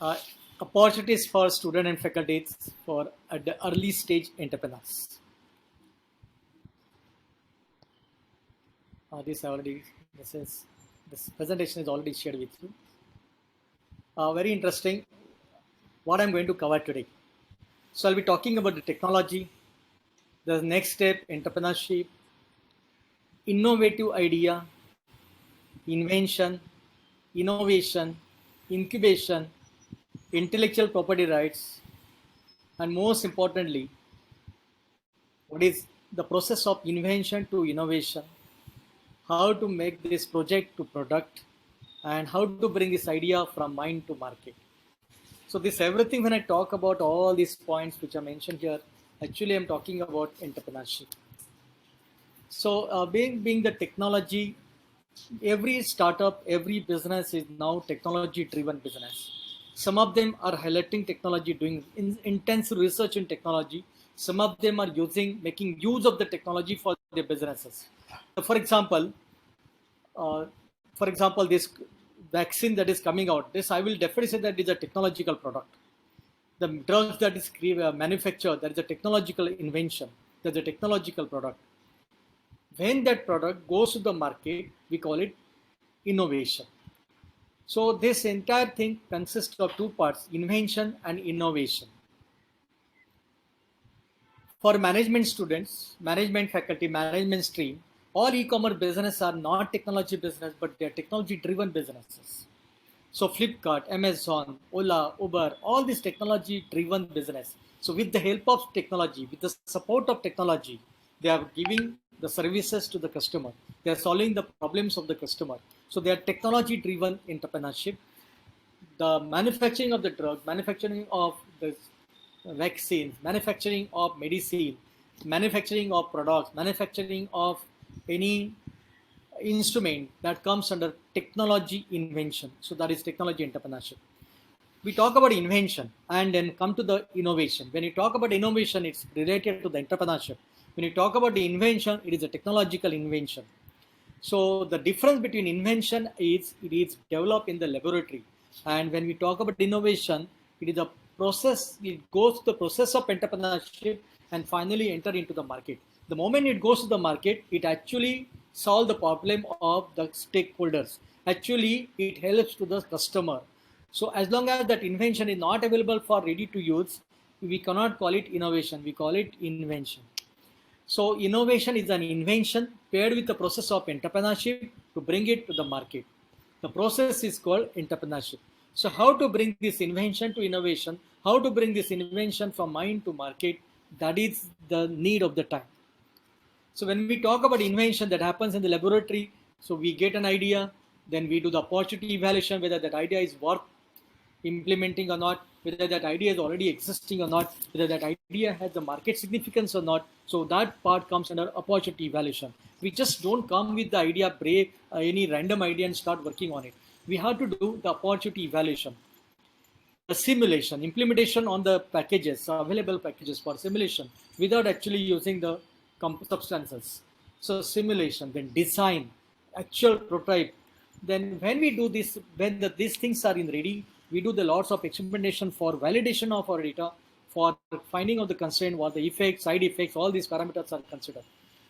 uh, opportunities for student and faculties for at the early stage entrepreneurs. This already this is this presentation is already shared with you. Very interesting. What I'm going to cover today. So I'll be talking about the technology, the next step, entrepreneurship, innovative idea, invention, innovation, incubation, intellectual property rights, and most importantly, what is the process of invention to innovation, how to make this project to product, and how to bring this idea from mind to market. So this everything when I talk about all these points which are mentioned here, actually I'm talking about entrepreneurship. So being the technology, every startup, every business is now technology driven business. Some of them are highlighting technology, doing intense research in technology. Some of them are making use of the technology for their businesses. For example, uh, this vaccine that is coming out, this I will definitely say that is a technological product. The drugs that is manufactured, that is a technological invention, that's a technological product. When that product goes to the market, we call it innovation. So this entire thing consists of two parts, invention and innovation. For management students, management faculty, management stream, all e-commerce businesses are not technology business, but they are technology driven businesses. So Flipkart, Amazon, Ola, Uber, all these technology driven business. So with the help of technology, with the support of technology, they are giving the services to the customer. They are solving the problems of the customer. So they are technology driven entrepreneurship. The manufacturing of the drug, manufacturing of the vaccines, manufacturing of medicine, manufacturing of products, manufacturing of any instrument that comes under technology invention. So that is technology entrepreneurship. We talk about invention and then come to the innovation. When you talk about innovation, it's related to the entrepreneurship. When you talk about the invention, it is a technological invention. So the difference between invention is it is developed in the laboratory, and when we talk about innovation, it is a process. It goes to the process of entrepreneurship and finally enter into the market. The moment it goes to the market, it actually solve the problem of the stakeholders. Actually, it helps to the customer. So as long as that invention is not available for ready to use, we cannot call it innovation. We call it invention. So innovation is an invention paired with the process of entrepreneurship to bring it to the market. The process is called entrepreneurship. So how to bring this invention to innovation, how to bring this invention from mind to market, that is the need of the time. So when we talk about invention that happens in the laboratory, so we get an idea, then we do the opportunity evaluation, whether that idea is worth implementing or not, whether that idea is already existing or not, whether that idea has the market significance or not. So that part comes under opportunity evaluation. We just don't come with the idea, break any random idea and start working on it. We have to do the opportunity evaluation, the simulation, implementation on the packages, available packages for simulation without actually using the substances. So simulation, then design, actual prototype. Then when we do this, when these things are in ready, we do the lots of experimentation for validation of our data, for finding of the constraint, what the effects, side effects, all these parameters are considered.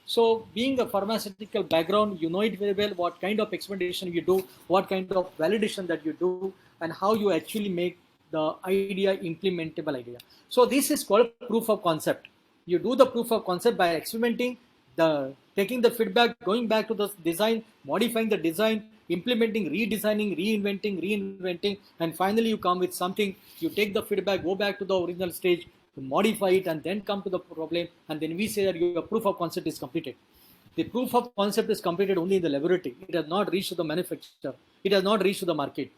So being a pharmaceutical background, you know it very well, what kind of experimentation you do, what kind of validation that you do, and how you actually make the idea implementable idea. So this is called proof of concept. You do the proof of concept by experimenting, the taking the feedback, going back to the design, modifying the design, implementing, redesigning, reinventing, and finally you come with something. You take the feedback, go back to the original stage, to modify it, and then come to the problem, and then we say that your proof of concept is completed. The proof of concept is completed only in the laboratory. It has not reached to the manufacturer. It has not reached to the market.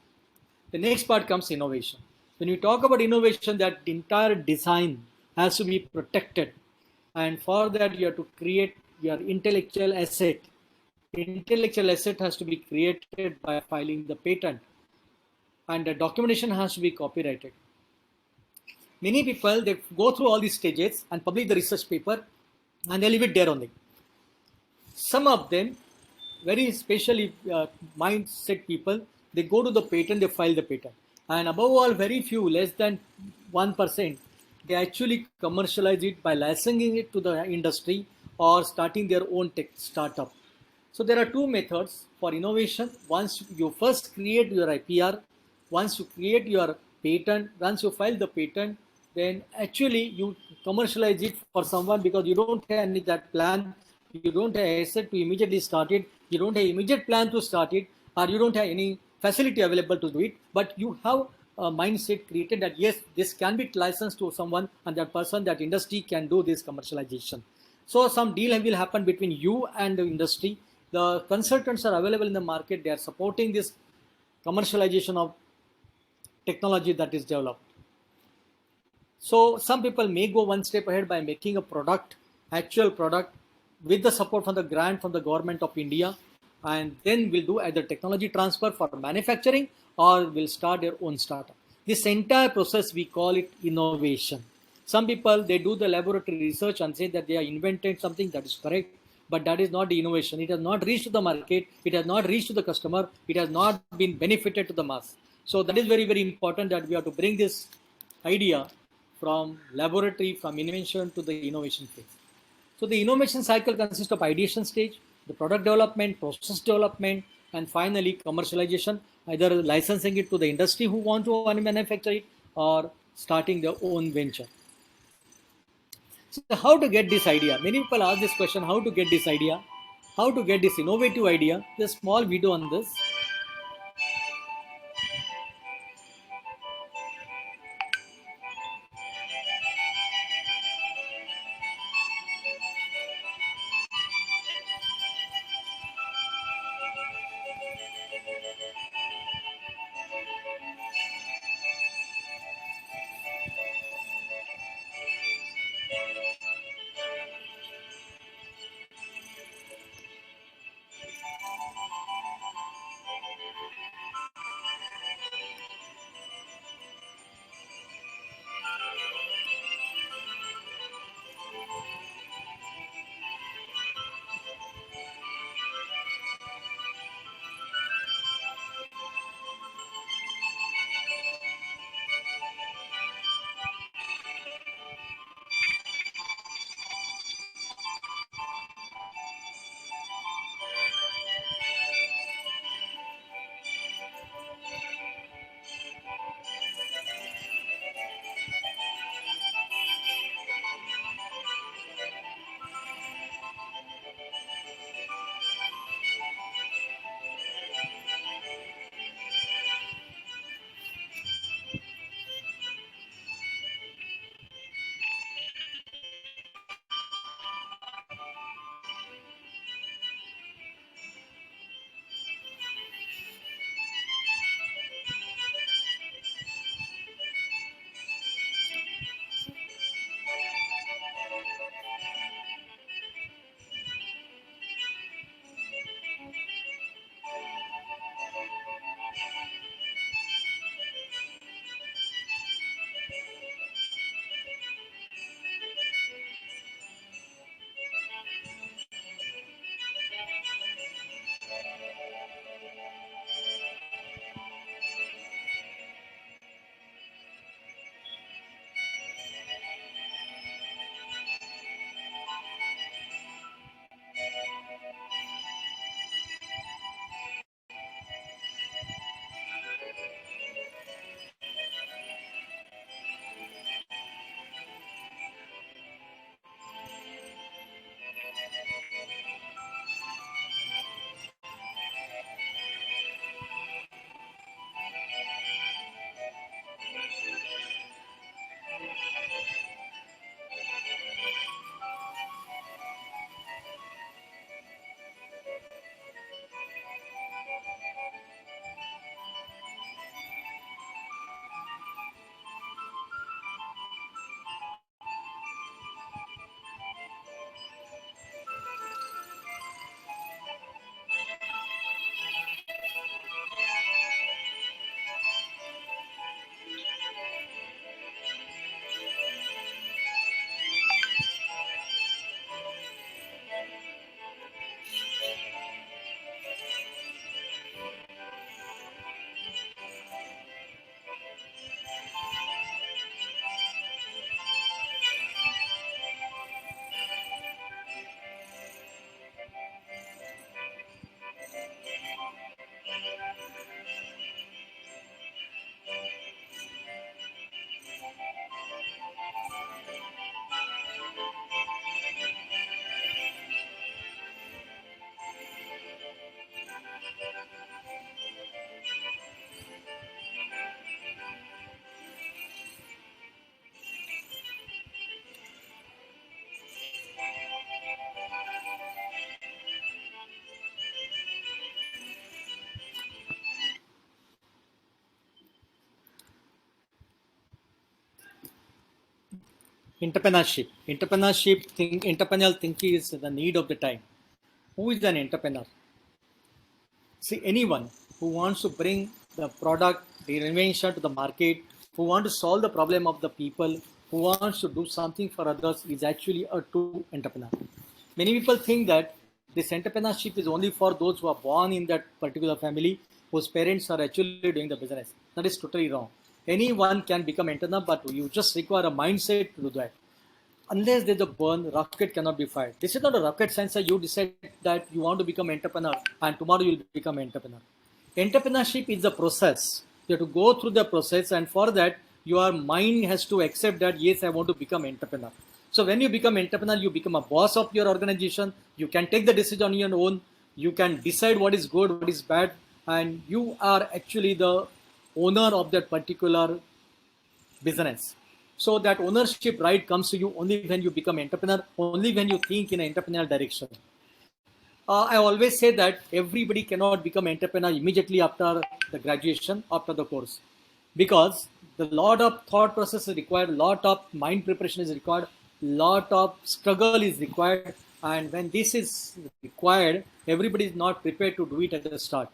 The next part comes innovation. When we talk about innovation, that entire design has to be protected. And for that, you have to create your intellectual asset. Intellectual asset has to be created by filing the patent. And the documentation has to be copyrighted. Many people, they go through all these stages and publish the research paper and they leave it there only. Some of them, very specially mindset people, they go to the patent, they file the patent. and above all, very few, less than 1%, they actually commercialize it by licensing it to the industry or starting their own tech startup. So there are two methods for innovation. Once you first create your IPR, once you create your patent, once you file the patent, then actually you commercialize it for someone, because you don't have any that plan, you don't have asset to immediately start it, you don't have immediate plan to start it, or you don't have any facility available to do it, but you have a mindset created that yes, this can be licensed to someone, and that person, that industry can do this commercialization. So some deal will happen between you and the industry. The consultants are available in the market. They are supporting this commercialization of technology that is developed. So some people may go one step ahead by making a product, actual product, with the support from the grant from the government of India, and then will do either technology transfer for manufacturing or will start their own startup. This entire process we call it innovation. Some people, they do the laboratory research and say that they have invented something that is correct, but that is not the innovation. It has not reached to the market, it has not reached to the customer, it has not been benefited to the mass. So that is very, very important that we have to bring this idea from laboratory, from invention to the innovation phase. So the innovation cycle consists of ideation stage, the product development, process development, and finally commercialization, either licensing it to the industry who want to manufacture it or starting their own venture. So how to get this idea? Many people ask this question, how to get this idea? How to get this innovative idea? There's a small video on this. Entrepreneurship. Entrepreneurial thinking is the need of the time. Who is an entrepreneur? See, anyone who wants to bring the product, the invention to the market, who wants to solve the problem of the people, who wants to do something for others is actually a true entrepreneur. Many people think that this entrepreneurship is only for those who are born in that particular family whose parents are actually doing the business. That is totally wrong. Anyone can become entrepreneur, but you just require a mindset to do that. Unless there's a burn, rocket cannot be fired. This is not a rocket science. You decide that you want to become entrepreneur, and tomorrow you'll become entrepreneur. Entrepreneurship is a process. You have to go through the process, and for that, your mind has to accept that yes, I want to become entrepreneur. So when you become entrepreneur, you become a boss of your organization. You can take the decision on your own. You can decide what is good, what is bad, and you are actually the owner of that particular business. So that ownership right comes to you only when you become entrepreneur, only when you think in an entrepreneurial direction. I always say that everybody cannot become entrepreneur immediately after the graduation, after the course, because the lot of thought process is required, lot of mind preparation is required, lot of struggle is required, and when this is required, everybody is not prepared to do it at the start.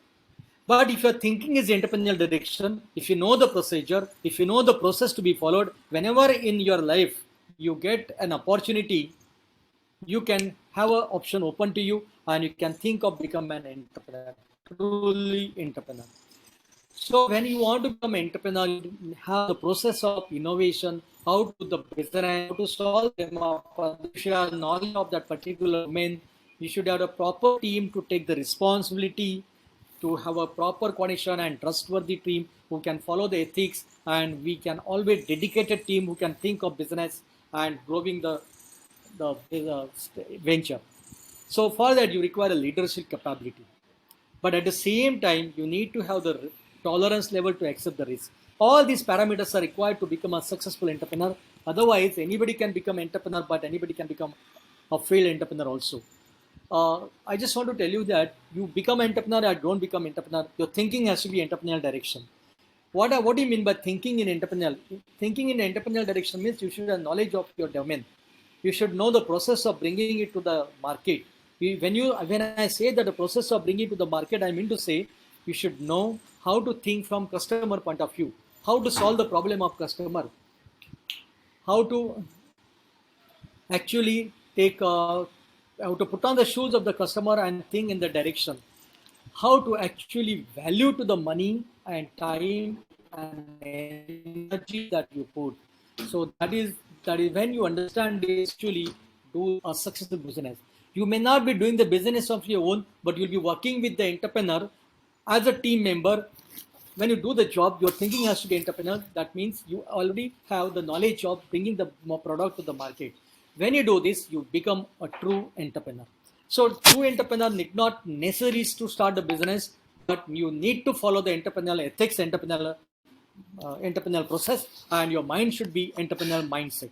But if your thinking is entrepreneurial direction, if you know the procedure, if you know the process to be followed, whenever in your life you get an opportunity, you can have an option open to you and you can think of become an entrepreneur, truly entrepreneur. So when you want to become entrepreneur, you have the process of innovation, how to do the business, how to solve them up, you should have knowledge of that particular domain. You should have a proper team to take the responsibility, to have a proper coordination and trustworthy team who can follow the ethics, and we can always dedicated team who can think of business and growing the venture. So for that you require a leadership capability. But at the same time, you need to have the tolerance level to accept the risk. All these parameters are required to become a successful entrepreneur. Otherwise, anybody can become entrepreneur, but anybody can become a failed entrepreneur also. I just want to tell you that you become entrepreneur or don't become entrepreneur, your thinking has to be entrepreneurial direction. What do you mean by thinking in entrepreneurial? Thinking in entrepreneurial direction means you should have knowledge of your domain. You should know the process of bringing it to the market. When I say that the process of bringing it to the market, I mean to say you should know how to think from customer point of view, how to solve the problem of customer, how to actually take how to put on the shoes of the customer and think in the direction, how to actually value to the money and time and energy that you put. So that is when you understand this, actually do a successful business. You may not be doing the business of your own, but you'll be working with the entrepreneur as a team member. When you do the job, your thinking has to be entrepreneur. That means you already have the knowledge of bringing the product to the market. When you do this, you become a true entrepreneur. So true entrepreneur need not necessarily to start the business, but you need to follow the entrepreneurial ethics, entrepreneurial process, and your mind should be entrepreneurial mindset.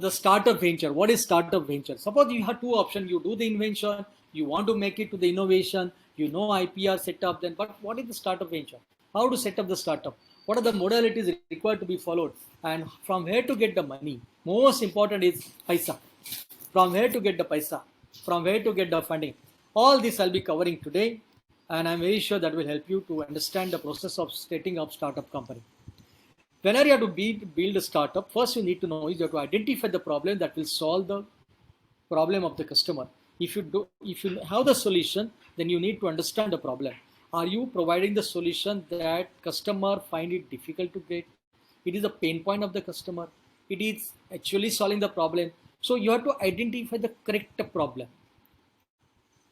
The startup venture. What is startup venture? Suppose you have two options. You do the invention, you want to make it to the innovation, you know IPR setup, then but what is the startup venture? How to set up the startup? What are the modalities required to be followed? And from where to get the money? Most important is paisa. From where to get the paisa? From where to get the funding? All this I'll be covering today, and I'm very sure that will help you to understand the process of setting up startup company. Whenever you have to build a startup, first you need to know is you have to identify the problem that will solve the problem of the customer. If you have the solution, then you need to understand the problem. Are you providing the solution that customer find it difficult to get? It is a pain point of the customer. It is actually solving the problem. So you have to identify the correct problem.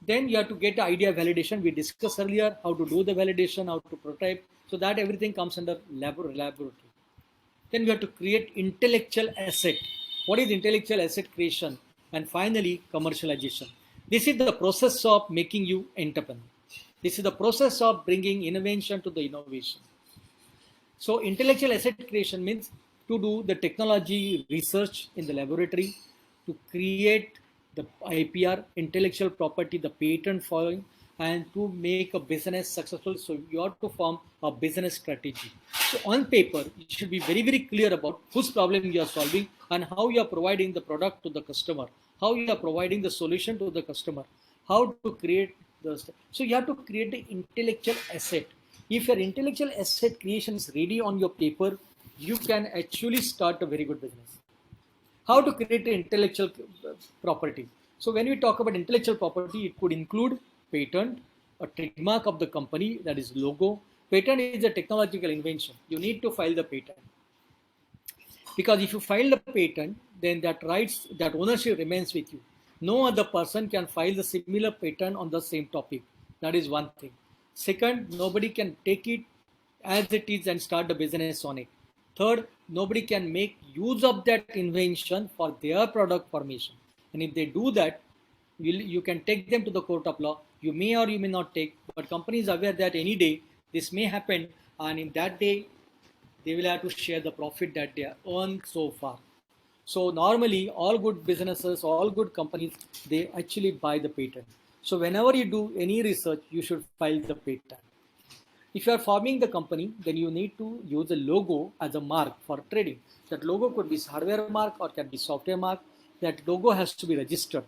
Then you have to get the idea validation. We discussed earlier how to do the validation, how to prototype, so that everything comes under laboratory. Then we have to create intellectual asset. What is intellectual asset creation? And finally, commercialization. This is the process of making you entrepreneur. This is the process of bringing innovation to the innovation. So intellectual asset creation means to do the technology research in the laboratory, to create the IPR, intellectual property, the patent following, and to make a business successful. So you have to form a business strategy. So on paper, you should be very, very clear about whose problem you are solving and how you are providing the product to the customer, how you are providing the solution to the customer, how to create the. So you have to create the intellectual asset. If your intellectual asset creation is ready on your paper, you can actually start a very good business. How to create an intellectual property. So when we talk about intellectual property, it could include patent, a trademark of the company, that is logo. Patent is a technological invention. You need to file the patent. Because if you file the patent, then that rights, that ownership remains with you. No other person can file the similar patent on the same topic. That is one thing. Second, nobody can take it as it is and start the business on it. Third, nobody can make use of that invention for their product formation. And if they do that, you can take them to the court of law. You may or you may not take, but companies are aware that any day this may happen, and in that day they will have to share the profit that they earned so far. So normally all good businesses, all good companies, they actually buy the patent. So whenever you do any research, you should file the patent. If you are forming the company, then you need to use a logo as a mark for trading. That logo could be hardware mark or can be software mark. That logo has to be registered,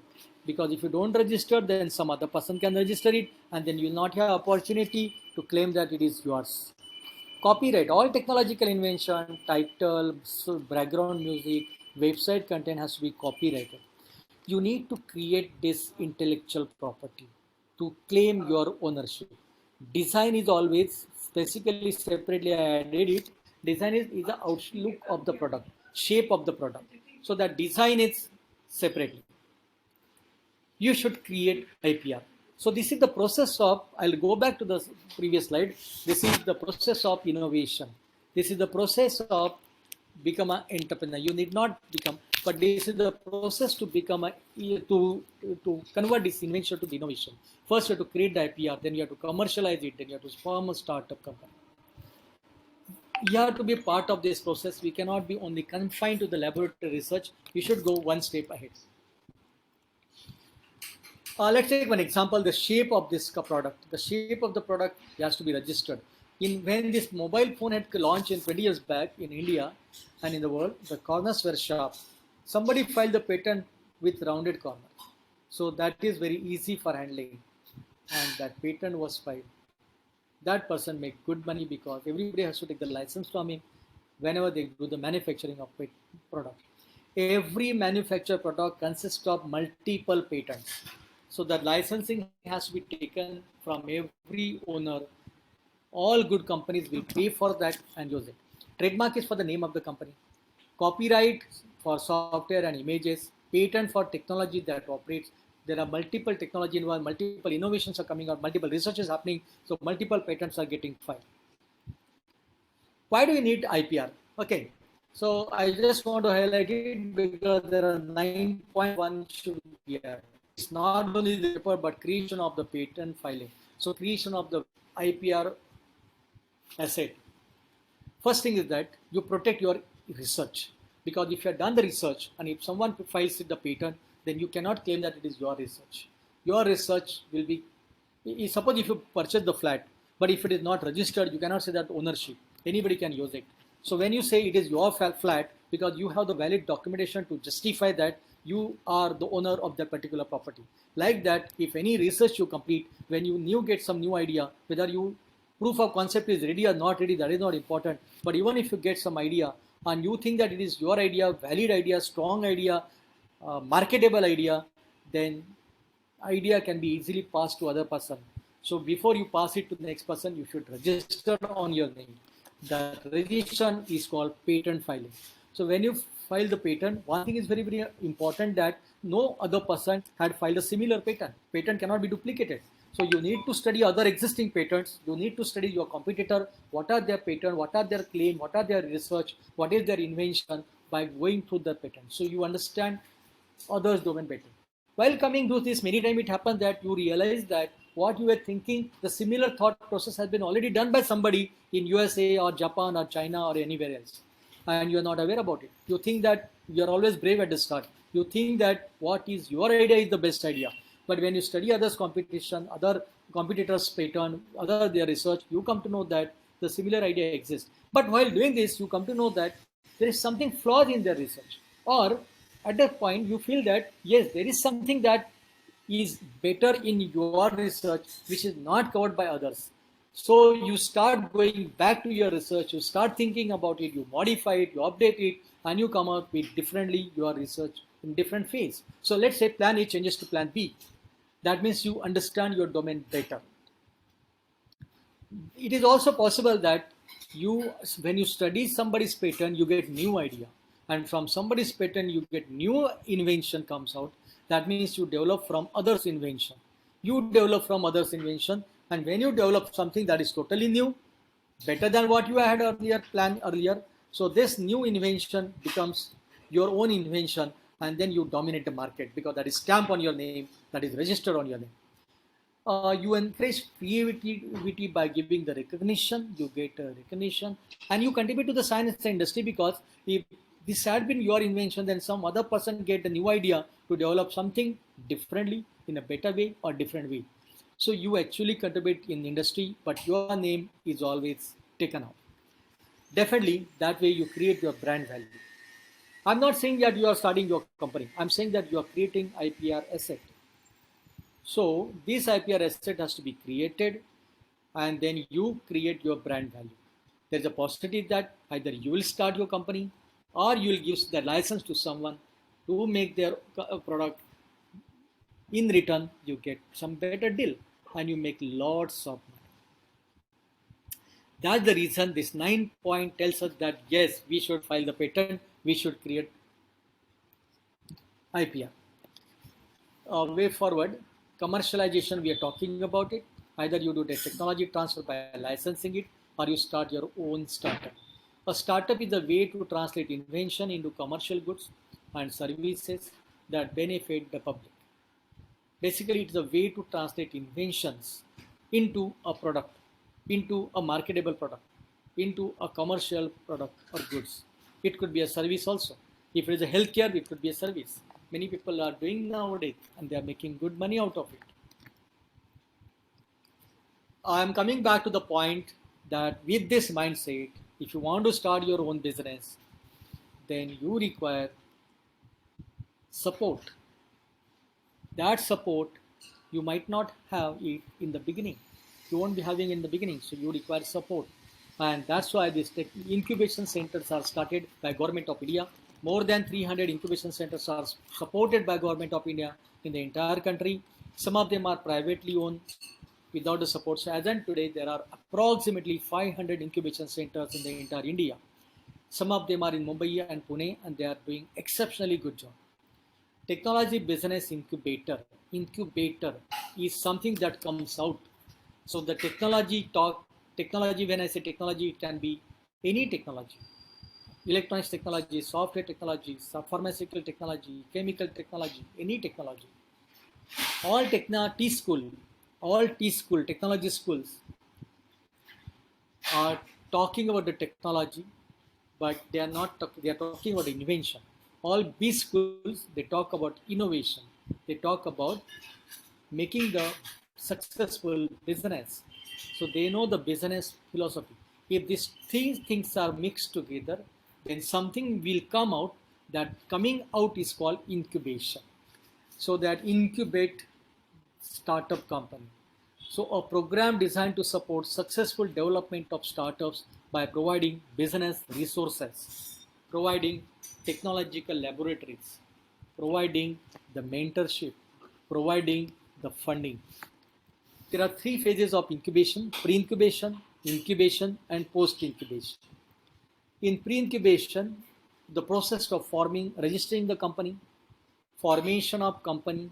because if you don't register, then some other person can register it, and then you will not have opportunity to claim that it is yours. Copyright, all technological invention, title, background music, website content has to be copyrighted. You need to create this intellectual property to claim your ownership. Design is always specifically separately I added it. Design is the outlook of the product, shape of the product. So that design is separately. You should create IPR. So this is the process of, I'll go back to the previous slide. This is the process of innovation. This is the process of become an entrepreneur. You need not become, but this is the process to become to convert this invention to the innovation. First you have to create the IPR, then you have to commercialize it, then you have to form a startup company. You have to be part of this process. We cannot be only confined to the laboratory research. We should go one step ahead. Let's take one example, the shape of this product. The shape of the product has to be registered. When this mobile phone had launched in 20 years back in India and in the world, the corners were sharp. Somebody filed the patent with rounded corner. So that is very easy for handling. And that patent was filed. That person make good money because everybody has to take the license from him whenever they do the manufacturing of product. Every manufactured product consists of multiple patents. So that licensing has to be taken from every owner. All good companies will pay for that and use it. Trademark is for the name of the company. Copyright for software and images. Patent for technology that operates. There are multiple technology involved, multiple innovations are coming out, multiple research is happening, so multiple patents are getting filed. Why do we need IPR? Okay, so I just want to highlight it because there are 9.1 should be added. It's not only the paper but creation of the patent filing. So creation of the IPR asset. First thing is that you protect your research, because if you have done the research and if someone files the patent, then you cannot claim that it is your research. Your research will be, suppose if you purchase the flat, but if it is not registered, you cannot say that ownership. Anybody can use it. So when you say it is your flat, because you have the valid documentation to justify that you are the owner of that particular property. Like that, if any research you complete, when you get some new idea, whether you proof of concept is ready or not ready, that is not important. But even if you get some idea and you think that it is your idea, valid idea, strong idea, marketable idea, then idea can be easily passed to other person. So before you pass it to the next person, you should register on your name. That registration is called patent filing. So when you file the patent, one thing is very, very important, that no other person had filed a similar patent. Patent cannot be duplicated. So you need to study other existing patents. You need to study your competitor, what are their patent, what are their claim, what are their research, what is their invention, by going through the patent. So you understand others' domain better. While coming to this, many times it happens that you realize that what you were thinking, the similar thought process has been already done by somebody in USA or Japan or China or anywhere else, and you are not aware about it. You think that you are always brave at the start. You think that what is your idea is the best idea. But when you study others' competition, other competitors' pattern, other their research, you come to know that the similar idea exists. But while doing this, you come to know that there is something flawed in their research. Or at that point, you feel that yes, there is something that is better in your research which is not covered by others. So you start going back to your research, you start thinking about it, you modify it, you update it, and you come out with differently your research in different phase. So let's say plan A changes to plan B. That means you understand your domain better. It is also possible that you, when you study somebody's pattern, you get new idea, and from somebody's pattern you get new invention comes out. That means you develop from others invention, you develop from others invention, and when you develop something that is totally new, better than what you had earlier planned earlier, so this new invention becomes your own invention, and then you dominate the market because that is stamped on your name, that is registered on your name. You encourage creativity by giving the recognition, you get recognition, and you contribute to the science industry because if this had been your invention, then some other person get a new idea to develop something differently in a better way or different way. So you actually contribute in industry, but your name is always taken out. Definitely, that way you create your brand value. I'm not saying that you are starting your company. I'm saying that you are creating IPR asset. So this IPR asset has to be created, and then you create your brand value. There's a possibility that either you will start your company or you will give the license to someone to make their product. In return, you get some better deal and you make lots of money. That's the reason this 9 point tells us that yes, we should file the patent, we should create IPR. Way forward, commercialization, we are talking about it. Either you do the technology transfer by licensing it or you start your own startup. A startup is a way to translate invention into commercial goods and services that benefit the public. Basically, it's a way to translate inventions into a product, into a marketable product, into a commercial product or goods. It could be a service also. If it is a healthcare, it could be a service. Many people are doing nowadays and they are making good money out of it. I am coming back to the point that with this mindset, if you want to start your own business, then you require support. That support you might not have it in the beginning. You won't be having in the beginning, so you require support. And that's why these incubation centers are started by Government of India. More than 300 incubation centers are supported by Government of India in the entire country. Some of them are privately owned without the support. So as of today, there are approximately 500 incubation centers in the entire India. Some of them are in Mumbai and Pune, and they are doing exceptionally good job. Technology business incubator is something that comes out. So the technology, when I say technology, it can be any technology: electronics technology, software technology, pharmaceutical technology, chemical technology, any technology. All T school technology schools are talking about the technology, but they are not they are talking about invention. All B schools, they talk about innovation, they talk about making the successful business. So they know the business philosophy. If these three things are mixed together, then something will come out. That coming out is called incubation. So that incubate startup company. So a program designed to support successful development of startups by providing business resources, providing technological laboratories, providing the mentorship, providing the funding. There are three phases of incubation: pre-incubation, incubation, and post-incubation. In pre-incubation, the process of registering the company, formation of company,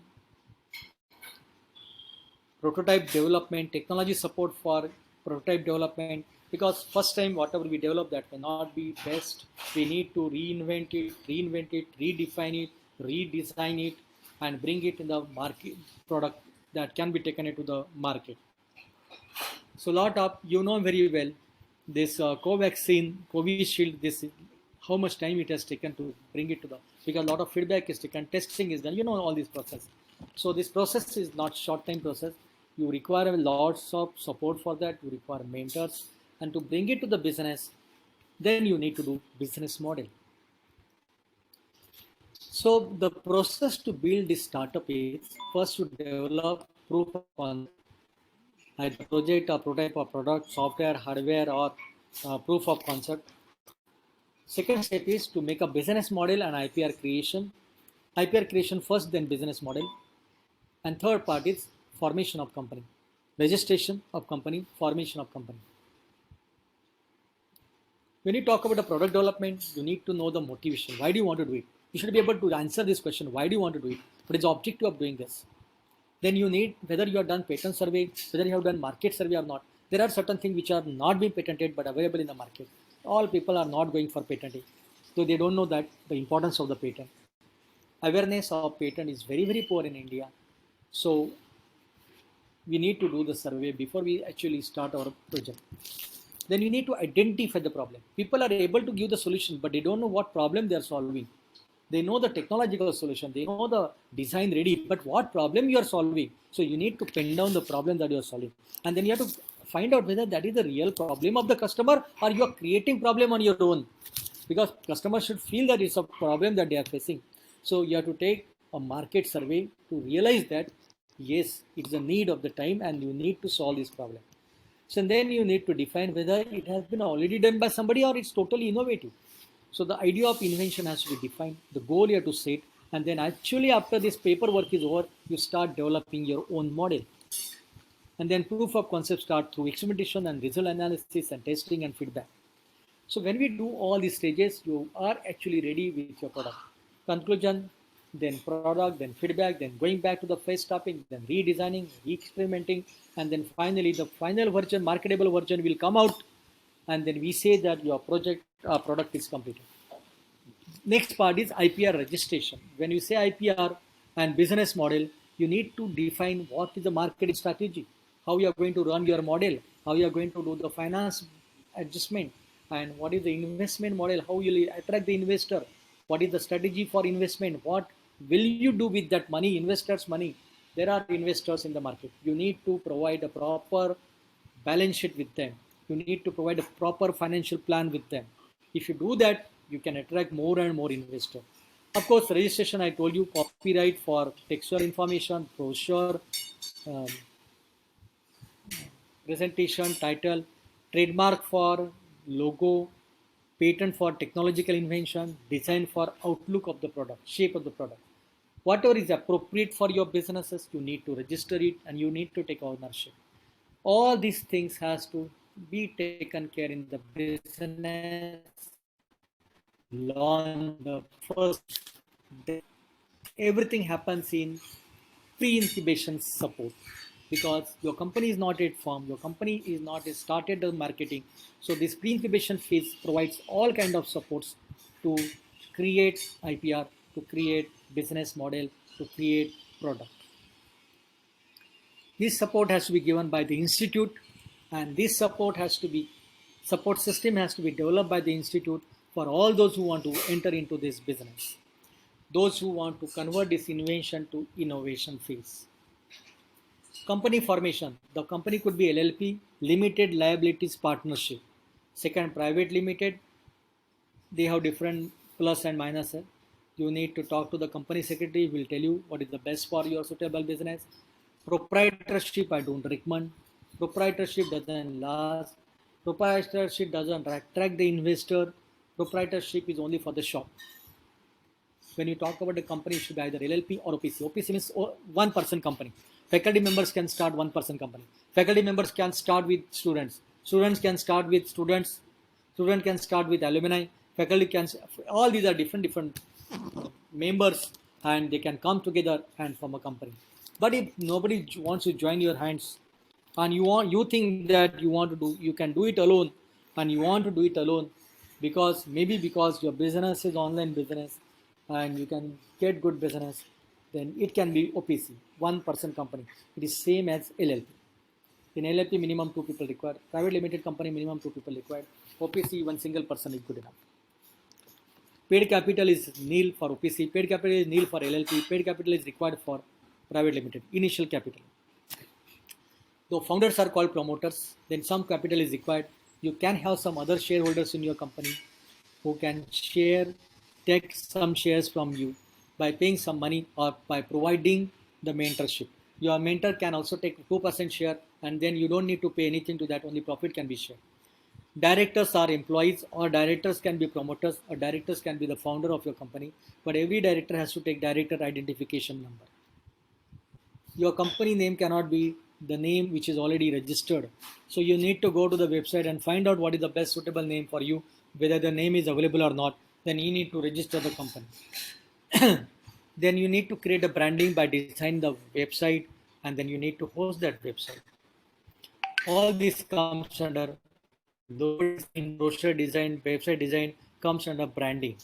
prototype development, technology support for prototype development, because first time whatever we develop that may not be best. We need to reinvent it, redefine it, redesign it, and bring it in the market product that can be taken into the market. So lot of, you know very well, this Covaxin, Covishield, this how much time it has taken to bring it to the, because a lot of feedback is taken, testing is done, you know all this process. So this process is not short-time process. You require lots of support for that. You require mentors, and to bring it to the business, then you need to do business model. So the process to build this startup is first you develop proof of concept, either project or prototype or product, software, hardware, or proof of concept. Second step is to make a business model and IPR creation. IPR creation first, then business model. And third part is formation of company, registration of company, formation of company. When you talk about the product development, you need to know the motivation. Why do you want to do it? You should be able to answer this question. Why do you want to do it? What is the objective of doing this? Then you need whether you have done patent survey, whether you have done market survey or not. There are certain things which are not being patented but available in the market. All people are not going for patenting. So they don't know that the importance of the patent. Awareness of patent is very, very poor in India. So we need to do the survey before we actually start our project. Then you need to identify the problem. People are able to give the solution, but they don't know what problem they are solving. They know the technological solution, they know the design ready, but what problem you are solving. So you need to pin down the problem that you are solving. And then you have to find out whether that is the real problem of the customer or you are creating problem on your own. Because customers should feel that it's a problem that they are facing. So you have to take a market survey to realize that yes, it's a need of the time and you need to solve this problem. So then you need to define whether it has been already done by somebody or it's totally innovative. So the idea of invention has to be defined, the goal you have to set, and then actually after this paperwork is over, you start developing your own model. And then proof of concept start through experimentation and result analysis and testing and feedback. So when we do all these stages, you are actually ready with your product. Conclusion, then product, then feedback, then going back to the first topic, then redesigning, re-experimenting, and then finally the final version, marketable version will come out, and then we say that your project product is completed. Next part is IPR registration. When you say IPR and business model, you need to define what is the marketing strategy, how you are going to run your model, how you are going to do the finance adjustment, and what is the investment model, how you will attract the investor, what is the strategy for investment, what will you do with that money, investors' money. There are investors in the market. You need to provide a proper balance sheet with them. You need to provide a proper financial plan with them. If you do that, you can attract more and more investors. Of course, registration, I told you, copyright for textual information, brochure, um, presentation, title, trademark for logo, patent for technological invention, design for outlook of the product, shape of the product. Whatever is appropriate for your businesses, you need to register it and you need to take ownership. All these things has to be taken care in the business launch, the first day. Everything happens in pre-incubation support because your company is not yet formed, your company is not yet started the marketing. So this pre-incubation phase provides all kind of supports to create IPR, to create business model, to create product. This support has to be given by the institute, and this support system has to be developed by the institute for all those who want to enter into this business, those who want to convert this invention to innovation phase. Company formation. The company could be LLP, limited liabilities partnership. Second, private limited. They have different plus and minus. You need to talk to the company secretary, will tell you what is the best for your suitable business. Proprietorship, I don't recommend. Proprietorship doesn't last. Proprietorship doesn't attract the investor. Proprietorship is only for the shop. When you talk about a company, it should be either LLP or OPC. OPC means one person company. Faculty members can start one person company. Faculty members can start with students. Students can start with students. Student can start with alumni. Faculty can, all these are different members and they can come together and form a company. But if nobody wants to join your hands and you think that you want to do, you can do it alone and you want to do it alone because maybe because your business is online business and you can get good business, then it can be OPC, one person company. It is same as LLP. In LLP, minimum 2 people required. Private limited company, minimum 2 people required. OPC, one single person is good enough. Paid capital is nil for OPC. Paid capital is nil for LLP. Paid capital is required for Private Limited, initial capital. The founders are called promoters. Then some capital is required. You can have some other shareholders in your company who can take some shares from you by paying some money or by providing the mentorship. Your mentor can also take 2% share, and then you don't need to pay anything to that, only profit can be shared. Directors are employees, or directors can be promoters, or directors can be the founder of your company, but every director has to take director identification number. Your company name cannot be the name which is already registered. So you need to go to the website and find out what is the best suitable name for you, whether the name is available or not. Then you need to register the company. Then you need to create a branding by designing the website, and then you need to host that website. All this comes under logo design, brochure design, website design comes under branding.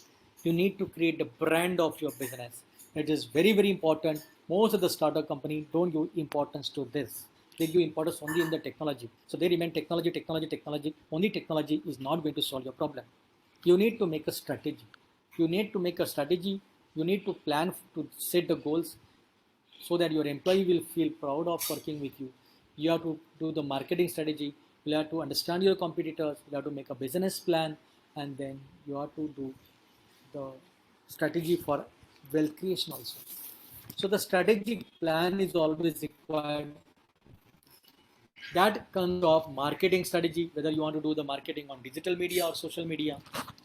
You need to create the brand of your business. It is very, very important. Most of the startup companies don't give importance to this. They give importance only in the technology. So they remain technology, technology, technology. Only technology is not going to solve your problem. You need to make a strategy. You need to make a strategy. You need to plan to set the goals so that your employee will feel proud of working with you. You have to do the marketing strategy. You have to understand your competitors. You have to make a business plan, and then you have to do the strategy for wealth creation also. So the strategic plan is always required. That comes of marketing strategy, whether you want to do the marketing on digital media or social media.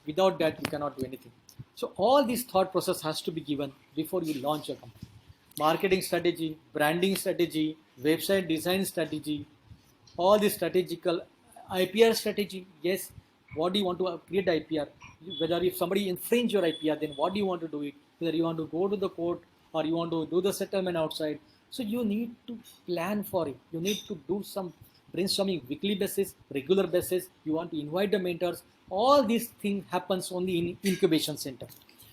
Without that, you cannot do anything. So all this thought process has to be given before you launch a company. Marketing strategy, branding strategy, website design strategy, all this strategical IPR strategy. Yes, what do you want to create IPR? Whether if somebody infringe your IPR, then what do you want to do it? Whether you want to go to the court or you want to do the settlement outside. So you need to plan for it. You need to do some brainstorming weekly basis, regular basis. You want to invite the mentors. All these things happens only in incubation center.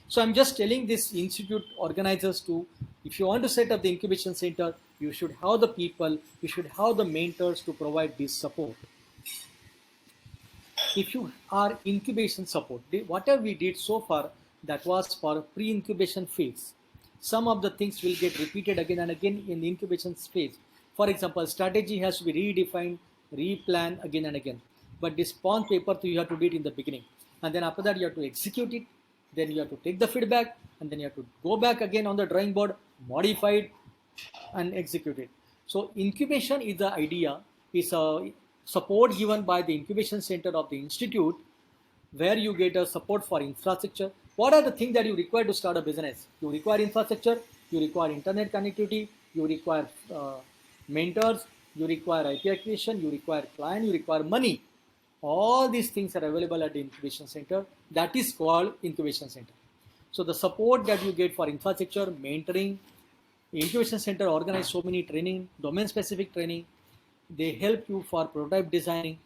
So I'm just telling this institute organizers to, if you want to set up the incubation center, you should have the people, you should have the mentors to provide this support. If you are incubation support, whatever we did so far, that was for pre-incubation phase. Some of the things will get repeated again and again in the incubation phase. For example, strategy has to be redefined, replan again and again. But this pawn paper, you have to do it in the beginning. And then after that, you have to execute it. Then you have to take the feedback, and then you have to go back again on the drawing board, modify it, and execute it. So incubation is the idea, is a support given by the incubation center of the institute, where you get a support for infrastructure. What are the things that you require to start a business? You require infrastructure, you require internet connectivity, you require mentors, you require IP acquisition, you require client, you require money. All these things are available at the incubation center. That is called incubation center. So the support that you get for infrastructure, mentoring, the incubation center organize so many training, domain specific training. They help you for prototype designing.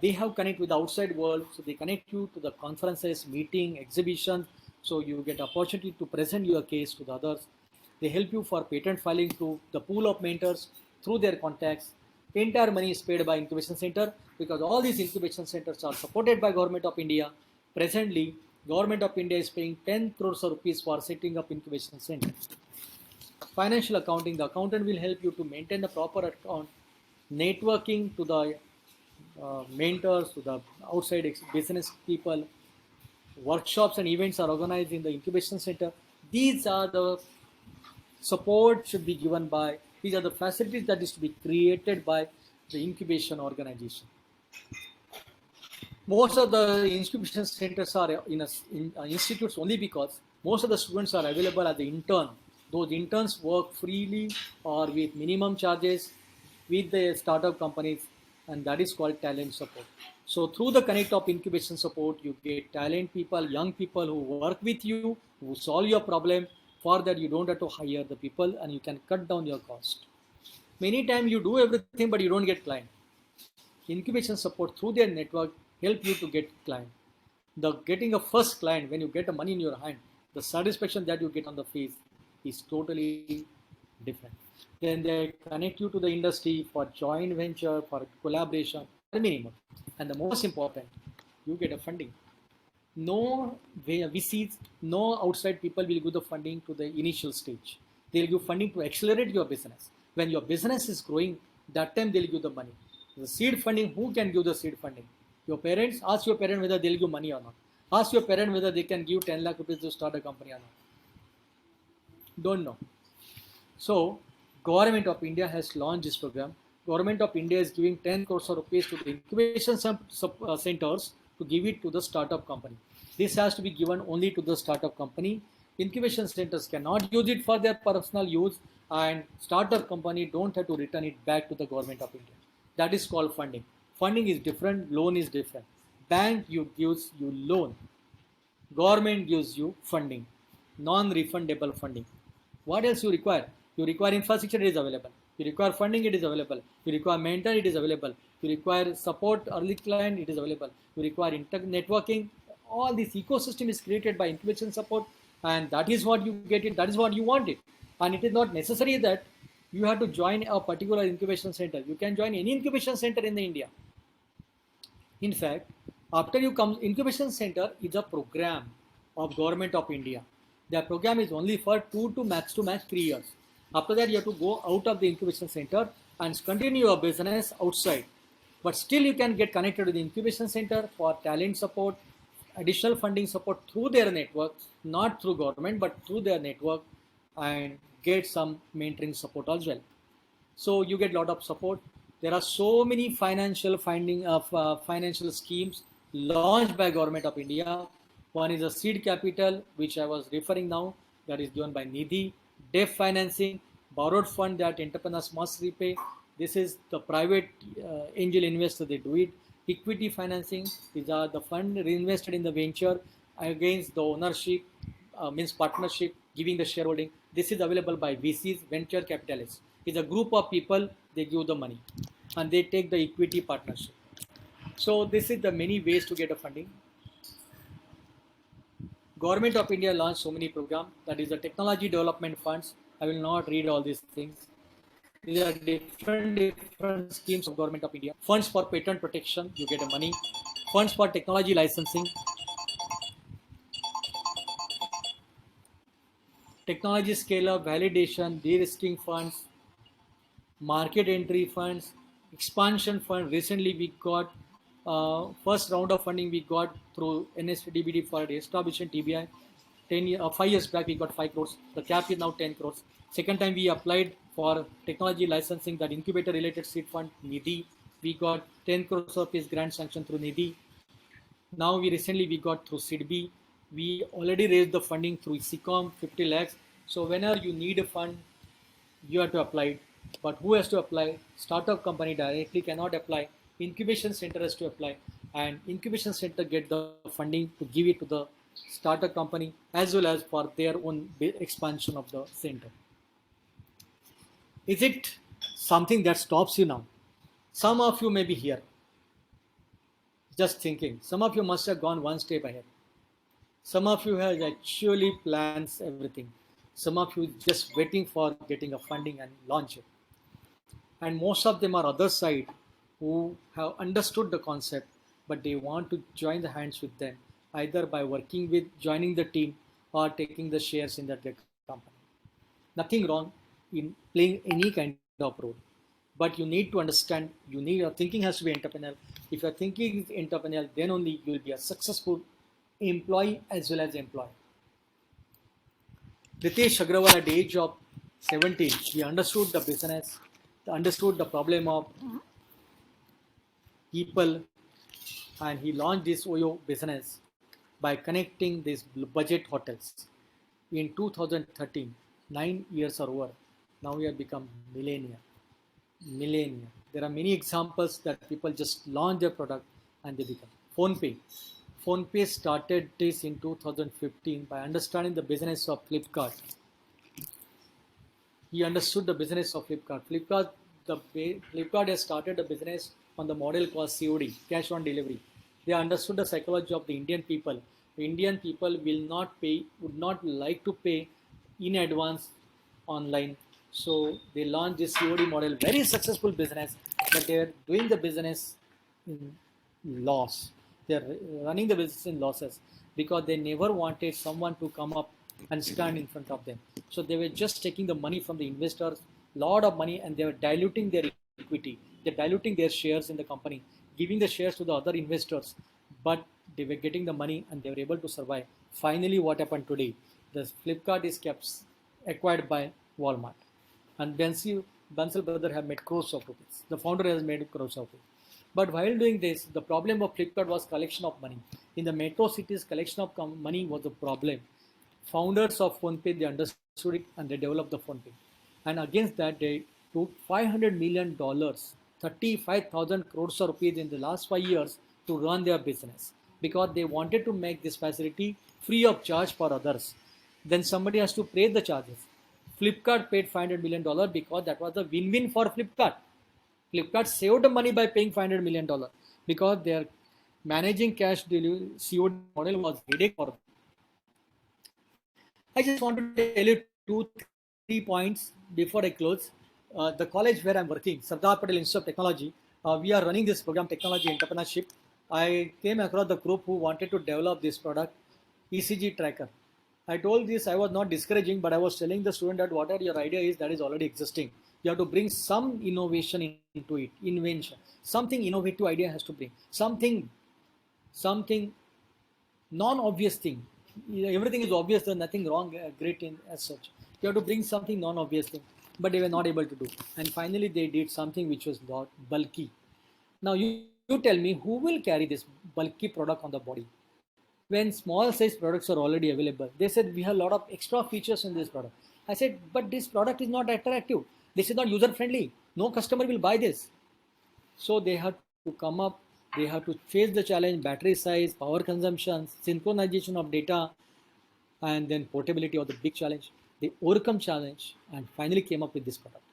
They have connect with the outside world, so they connect you to the conferences, meeting, exhibitions, so you get opportunity to present your case to the others. They help you for patent filing through the pool of mentors, through their contacts. Entire money is paid by incubation center, because all these incubation centers are supported by Government of India. Presently, Government of India is paying 10 crores of rupees for setting up incubation center. Financial accounting, the accountant will help you to maintain the proper account. Networking to the mentors, to the outside business people. Workshops and events are organized in the incubation center. These are the support should be given by, these are the facilities that is to be created by the incubation organization. Most of the incubation centers are in institutes only because most of the students are available as the intern. Those interns work freely or with minimum charges with the startup companies, and that is called talent support. So through the connect of incubation support, you get talent people, young people who work with you, who solve your problem. For that, you don't have to hire the people, and you can cut down your cost. Many times you do everything, but you don't get client. Incubation support through their network help you to get client. The getting a first client, when you get the money in your hand, the satisfaction that you get on the face is totally different. Then they connect you to the industry for joint venture, for collaboration, minimum. And the most important, you get a funding. No VCs, no outside people will give the funding to the initial stage. They'll give funding to accelerate your business. When your business is growing, that time they'll give the money. The seed funding, who can give the seed funding? Your parents. Ask your parent whether they'll give money or not. Ask your parent whether they can give 10 lakh rupees to start a company or not. Don't know. So, Government of India has launched this program. Government of India is giving 10 crores of rupees to the incubation centers to give it to the startup company. This has to be given only to the startup company. Incubation centers cannot use it for their personal use, and startup company don't have to return it back to the Government of India. That is called funding. Funding is different, loan is different. Bank gives you loan. Government gives you funding, non-refundable funding. What else you require? You require infrastructure, it is available. You require funding, it is available. You require mentor, it is available. You require support, early client, it is available. You require networking. All this ecosystem is created by incubation support, and that is what you get it. That is what you want it. And it is not necessary that you have to join a particular incubation center. You can join any incubation center in the India. In fact, after you come, incubation center is a program of Government of India. The program is only for 2 to max 3 years. After that, you have to go out of the incubation center and continue your business outside. But still, you can get connected to the incubation center for talent support, additional funding support through their network, not through government, but through their network, and get some mentoring support as well. So you get a lot of support. There are so many financial financial schemes launched by Government of India. One is a seed capital, which I was referring now, that is given by Nidhi. Debt financing, borrowed fund that entrepreneurs must repay. This is the private angel investor, they do it. Equity financing, these are the fund reinvested in the venture against the ownership, means partnership, giving the shareholding. This is available by VCs, venture capitalists. It's a group of people, they give the money and they take the equity partnership. So this is the many ways to get a funding. Government of India launched so many programs. That is the technology development funds. I will not read all these things. These are different schemes of Government of India. Funds for patent protection, you get a money. Funds for technology licensing. Technology scale-up, validation, de-risking funds, market entry funds, expansion fund. Recently, we got first round of funding we got through NSDBD for establishing TBI. 5 years back, we got 5 crores. The cap is now 10 crores. Second time we applied for technology licensing, that incubator related seed fund, Nidhi. We got 10 crores of his grant sanction through Nidhi. Now we got through SIDBI. We already raised the funding through SICOM, 50 lakhs. So whenever you need a fund, you have to apply. But who has to apply? Startup company directly cannot apply. Incubation center has to apply, and incubation center get the funding to give it to the startup company as well as for their own expansion of the center. Is it something that stops you now? Some of you may be here just thinking. Some of you must have gone one step ahead. Some of you have actually plans everything. Some of you just waiting for getting a funding and launch it. And most of them are other side who have understood the concept, but they want to join the hands with them, either by working with, joining the team, or taking the shares in that company. Nothing wrong in playing any kind of role, but you need to understand, your thinking has to be entrepreneurial. If your thinking is entrepreneurial, then only you will be a successful employee as well as employer. Ritesh Agrawal at the age of 17, he understood the business, understood the problem of people, and he launched this OYO business by connecting these budget hotels. In 2013, 9 years are over. Now we have become millennia. There are many examples that people just launch their product and they become. PhonePe. PhonePe started this in 2015 by understanding the business of Flipkart. He understood the business of Flipkart. Flipkart has started a business on the model called COD, cash on delivery. They understood the psychology of the Indian people. The Indian people would not like to pay in advance online. So they launched this COD model, very successful business, but they are doing the business in loss. They are running the business in losses because they never wanted someone to come up and stand in front of them. So they were just taking the money from the investors, lot of money, and they were diluting their equity. They're diluting their shares in the company, giving the shares to the other investors, but they were getting the money and they were able to survive. Finally, what happened today? The Flipkart is kept acquired by Walmart, and Bansal brother have made crores of rupees. The founder has made crores of rupees. But while doing this, the problem of Flipkart was collection of money. In the metro cities, collection of money was the problem. Founders of PhonePe, they understood it and they developed the PhonePe. And against that, they took $500 million, 35,000 crores of rupees in the last 5 years to run their business because they wanted to make this facility free of charge for others. Then somebody has to pay the charges. Flipkart paid $500 million because that was a win-win for Flipkart. Flipkart saved money by paying $500 million because their managing cash delivery COD model was headache for them. I just want to tell you 2-3 points before I close. The college where I'm working, Sardar Patel Institute of Technology, we are running this program, Technology Entrepreneurship. I came across the group who wanted to develop this product, ECG tracker. I told this, I was not discouraging, but I was telling the student that whatever your idea is, that is already existing. You have to bring some innovation into it, invention. Something innovative idea has to bring. Something non-obvious thing. Everything is obvious, there's nothing wrong, great in as such. You have to bring something non-obvious thing, but they were not able to do. And finally, they did something which was not bulky. Now you tell me who will carry this bulky product on the body? When small size products are already available, they said we have a lot of extra features in this product. I said, but this product is not attractive. This is not user friendly. No customer will buy this. So they have to come up, they have to face the challenge, battery size, power consumption, synchronization of data, and then portability of the big challenge. They overcome challenge and finally came up with this product.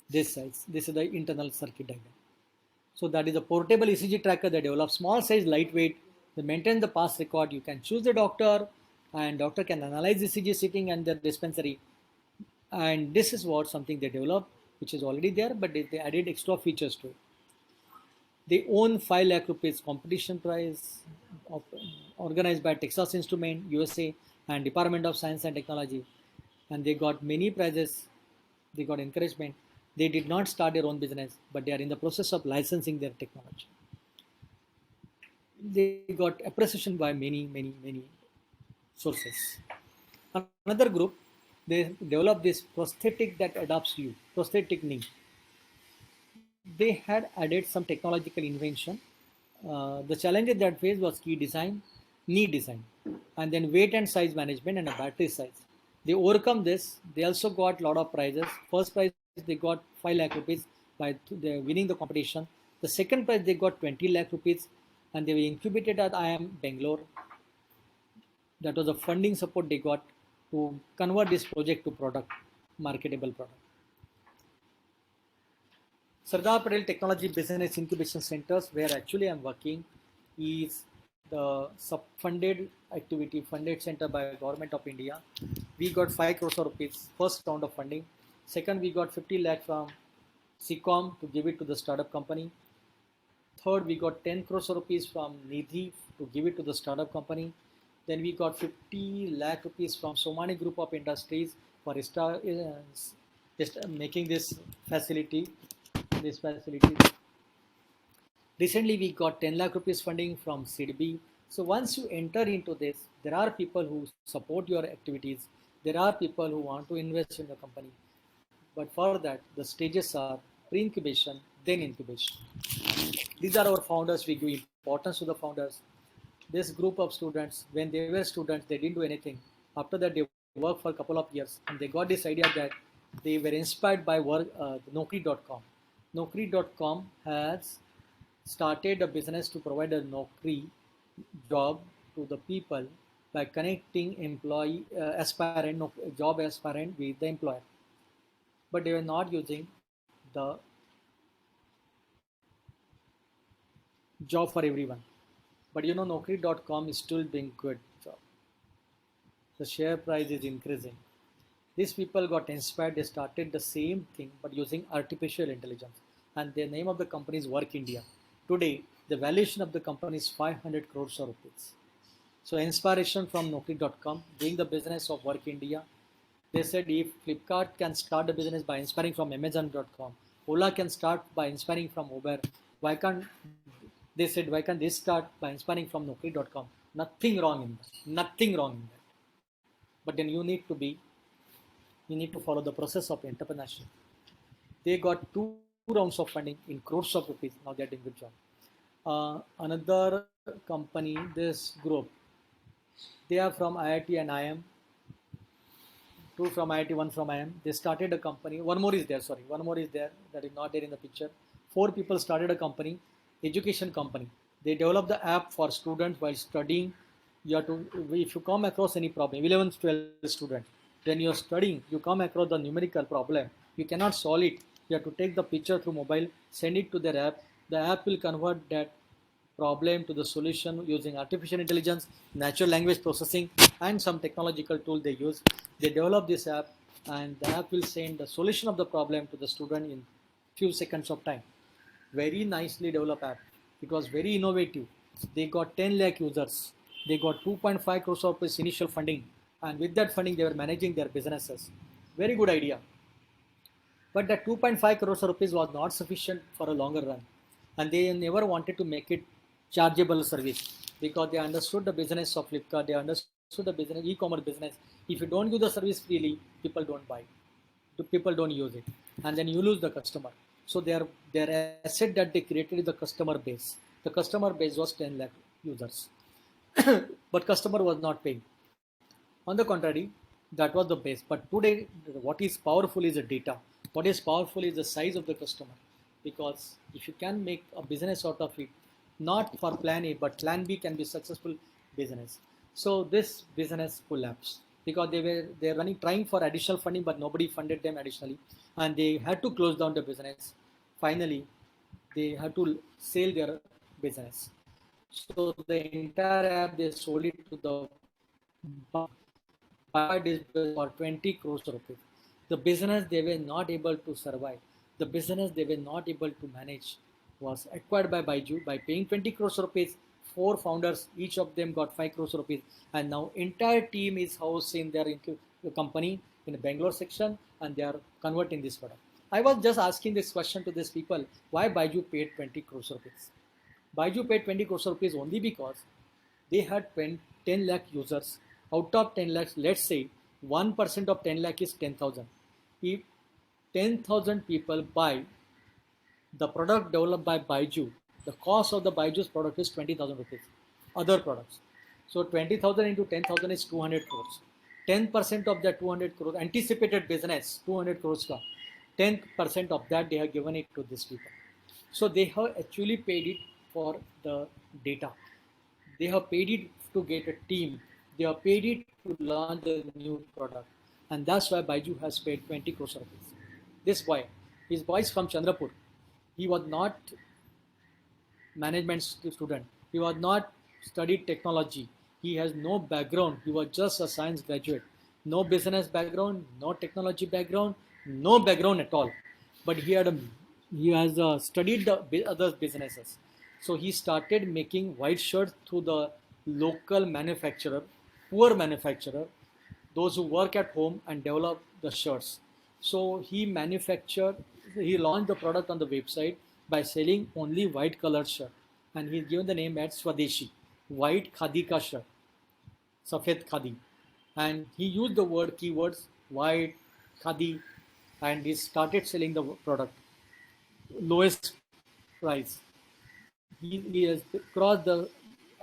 This size, this is the internal circuit diagram. So that is a portable ECG tracker that develops small size, lightweight. They maintain the past record. You can choose the doctor and doctor can analyze ECG sitting and the dispensary. And this is what something they developed, which is already there, but they added extra features to it. They own 5 lakh rupees competition prize organized by Texas Instrument, USA, and Department of Science and Technology. And they got many prizes. They got encouragement. They did not start their own business, but they are in the process of licensing their technology. They got appreciation by many sources. Another group, they developed this prosthetic that adapts you, prosthetic knee. They had added some technological invention. The challenges that faced was key design, knee design, and then weight and size management and a battery size. They overcome this. They also got a lot of prizes. First prize they got 5 lakh rupees by winning the competition. The second prize they got 20 lakh rupees, and they were incubated at IIM Bangalore. That was the funding support they got to convert this project to product, marketable product. Sardar Patel Technology Business Incubation Centers, where actually I'm working, is the sub-funded activity, funded center by Government of India. We got 5 crores of rupees, first round of funding. Second, we got 50 lakh from CCOM to give it to the startup company. Third, we got 10 crores of rupees from Nidhi to give it to the startup company. Then we got 50 lakh rupees from Somani Group of Industries for making this facility. Recently, we got 10 lakh rupees funding from SIDBI. So once you enter into this, there are people who support your activities. There are people who want to invest in the company. But for that, the stages are pre-incubation, then incubation. These are our founders. We give importance to the founders. This group of students, when they were students, they didn't do anything. After that, they worked for a couple of years and they got this idea that they were inspired by Naukri.com. Naukri.com has started a business to provide a Naukri job to the people by connecting job aspirant with the employer. But they were not using the job for everyone. But you know, Naukri.com is still doing good job. The share price is increasing. These people got inspired. They started the same thing, but using artificial intelligence. And the name of the company is Work India. Today, the valuation of the company is 500 crores of rupees. So inspiration from Naukri.com, doing the business of Work India. They said if Flipkart can start a business by inspiring from Amazon.com, Ola can start by inspiring from Uber. Why can't they said why can't they start by inspiring from Naukri.com? Nothing wrong in that. Nothing wrong in that. But then you need to follow the process of entrepreneurship. They got 2 rounds of funding in crores of rupees. Now they're doing good job. Another company, this group, they are from IIT and IM. 2 from IIT, 1 from IM. They started a company. One more is there. Sorry, one more is there that is not there in the picture. 4 people started a company, education company. They developed the app for students while studying. You have to, if you come across any problem, 11th, 12th student, when you're studying, you come across the numerical problem, you cannot solve it. You have to take the picture through mobile, send it to their app. The app will convert that problem to the solution using artificial intelligence, natural language processing, and some technological tool they use. They develop this app, and the app will send the solution of the problem to the student in few seconds of time. Very nicely developed app. It was very innovative. They got 10 lakh users. They got 2.5 crores of rupees initial funding, and with that funding, they were managing their businesses. Very good idea. But that 2.5 crores of rupees was not sufficient for a longer run. And they never wanted to make it chargeable service because they understood the business of Flipkart, they understood the business, e-commerce business. If you don't give the service freely, people don't buy. People don't use it. And then you lose the customer. So their asset that they created is the customer base. The customer base was 10 lakh users. But customer was not paying. On the contrary, that was the base. But today, what is powerful is the data. What is powerful is the size of the customer. Because if you can make a business out of it, not for plan A, but plan B can be successful business. So this business collapsed because they're running trying for additional funding, but nobody funded them additionally, and they had to close down the business. Finally, they had to sell their business. So the entire app they sold it to the for 20 crores rupees. The business they were not able to survive, the business they were not able to manage was acquired by Baiju by paying 20 crores rupees. 4 founders, each of them got 5 crores rupees, and now entire team is housed in their company in the Bangalore section, and they are converting this product. I was just asking this question to these people: why Baiju paid 20 crores rupees? Baiju paid 20 crores rupees only because they had 10 lakh users. Out of 10 lakhs, let's say 1% of 10 lakh is 10,000. If 10,000 people buy the product developed by Baiju, the cost of the Baiju's product is 20,000 rupees. Other products. So 20,000 into 10,000 is 200 crores. 10% of that 200 crores, anticipated business, 200 crores ka. 10% of that they have given it to these people. So they have actually paid it for the data. They have paid it to get a team. They have paid it to launch a new product. And that's why Baiju has paid 20 crores rupees. This boy, his boy is from Chandrapur. He was not management student. He was not studied technology. He has no background. He was just a science graduate. No business background, no technology background, no background at all. But he has studied the other businesses. So he started making white shirts through the local manufacturer, poor manufacturer, those who work at home and develop the shirts. So he launched the product on the website by selling only white colored shirt, and he's given the name as Swadeshi, white khadi ka shirt, Safed khadi, and he used the keywords white khadi, and he started selling the product lowest price. He has crossed the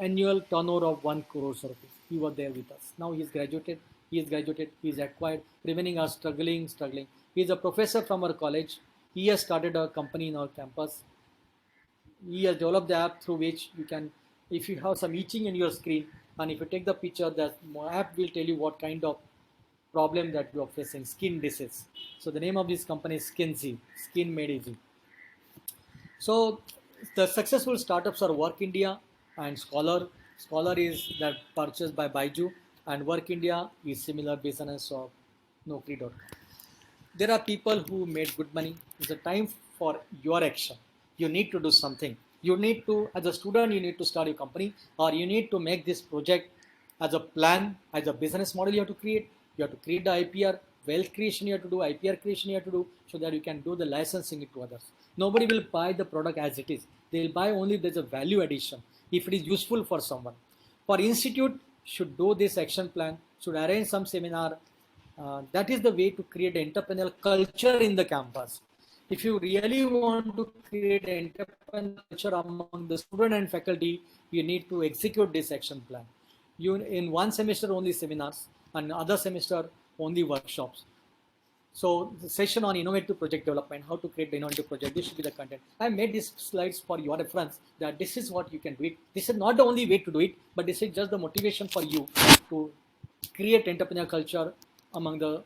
annual turnover of 1 crore rupees. He was there with us. Now he's graduated. He's acquired. Remaining are struggling. He's a professor from our college. He has started a company in our campus. He has developed the app through which you can, if you have some itching in your screen, and if you take the picture, the app will tell you what kind of problem that you are facing, skin disease. So the name of this company is SkinZ, Skin Made Easy. So the successful startups are Work India and Scholar. Scholar is that purchased by Baiju, and Work India is similar business of Naukri.com. There are people who made good money. It's a time for your action. You need to do something. You need to, as a student, you need to start your company, or you need to make this project as a plan, as a business model you have to create. You have to create the IPR, wealth creation you have to do, IPR creation you have to do, so that you can do the licensing it to others. Nobody will buy the product as it is. They'll buy only if there's a value addition, if it is useful for someone. For institute, should do this action plan, should arrange some seminar. That is the way to create entrepreneurial culture in the campus. If you really want to create entrepreneurial culture among the student and faculty, you need to execute this action plan. You in one semester only seminars, and other semester only workshops. So the session on innovative project development, how to create the innovative project, this should be the content. I made these slides for your reference that this is what you can do it. This is not the only way to do it, but this is just the motivation for you to create entrepreneurial culture among the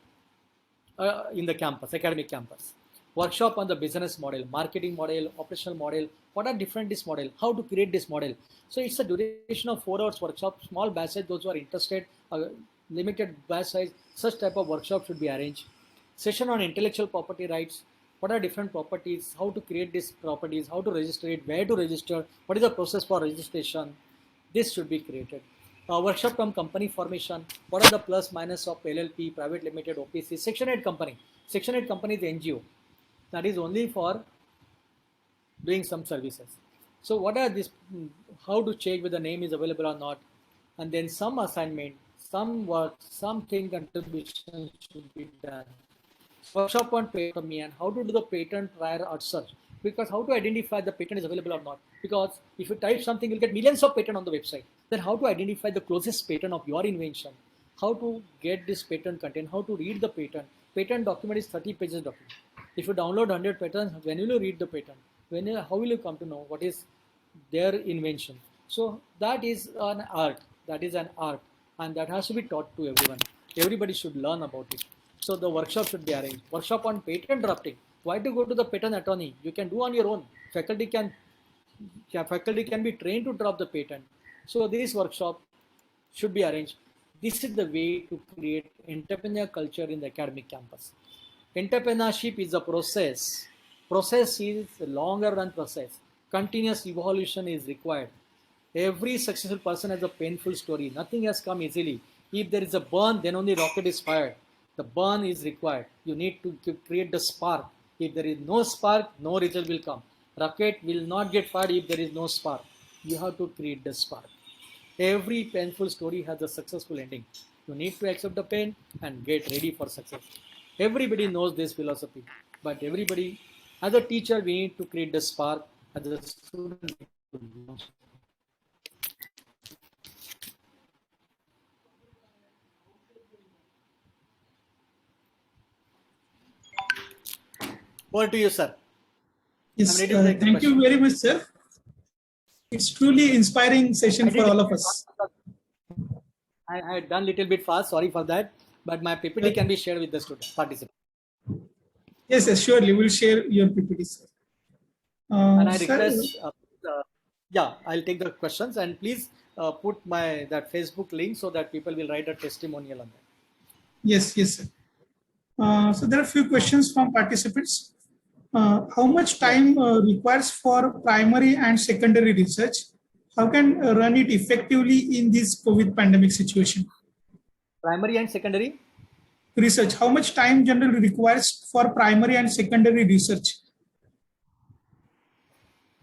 in the campus, academic campus. Workshop on the business model, marketing model, operational model. What are different this model? How to create this model? So it's a duration of 4 hours workshop, small batch size. Those who are interested, limited batch size. Such type of workshop should be arranged. Session on intellectual property rights. What are different properties? How to create these properties? How to register it? Where to register? What is the process for registration? This should be created. Workshop on company formation. What are the plus minus of LLP, private limited, OPC, Section 8 company? Section 8 company is NGO. That is only for doing some services. So what are these? How to check whether the name is available or not? And then some assignment, some work, something contribution should be done. Workshop on patent and how to do the patent prior art search. Because how to identify the patent is available or not? Because if you type something, you'll get millions of patent on the website. Then how to identify the closest patent of your invention? How to get this patent content? How to read the patent? Patent document is 30 pages document. If you download 100 patents, when will you read the patent? How will you come to know what is their invention? So that is an art. That is an art, and that has to be taught to everyone. Everybody should learn about it. So the workshop should be arranged. Workshop on patent drafting. Why to go to the patent attorney? You can do on your own. Faculty can be trained to draft the patent. So this workshop should be arranged. This is the way to create entrepreneurial culture in the academic campus. Entrepreneurship is a process. Process is a longer run process. Continuous evolution is required. Every successful person has a painful story. Nothing has come easily. If there is a burn, then only rocket is fired. The burn is required. You need to create the spark. If there is no spark, no result will come. Rocket will not get fired if there is no spark. You have to create the spark. Every painful story has a successful ending. You need to accept the pain and get ready for success. Everybody knows this philosophy, but everybody, as a teacher, we need to create the spark. As a student, over to you, sir. Yes, thank you very much, sir. It's truly inspiring session for all of us. I had done a little bit fast, sorry for that, but my PPT can be shared with the student participant. Yes, surely we'll share your PPT, sir. And I request, I'll take the questions, and please put that Facebook link so that people will write a testimonial on that. Yes, sir. So there are a few questions from participants. How much time requires for primary and secondary research? How can run it effectively in this COVID pandemic situation? Primary and secondary research. How much time generally requires for primary and secondary research?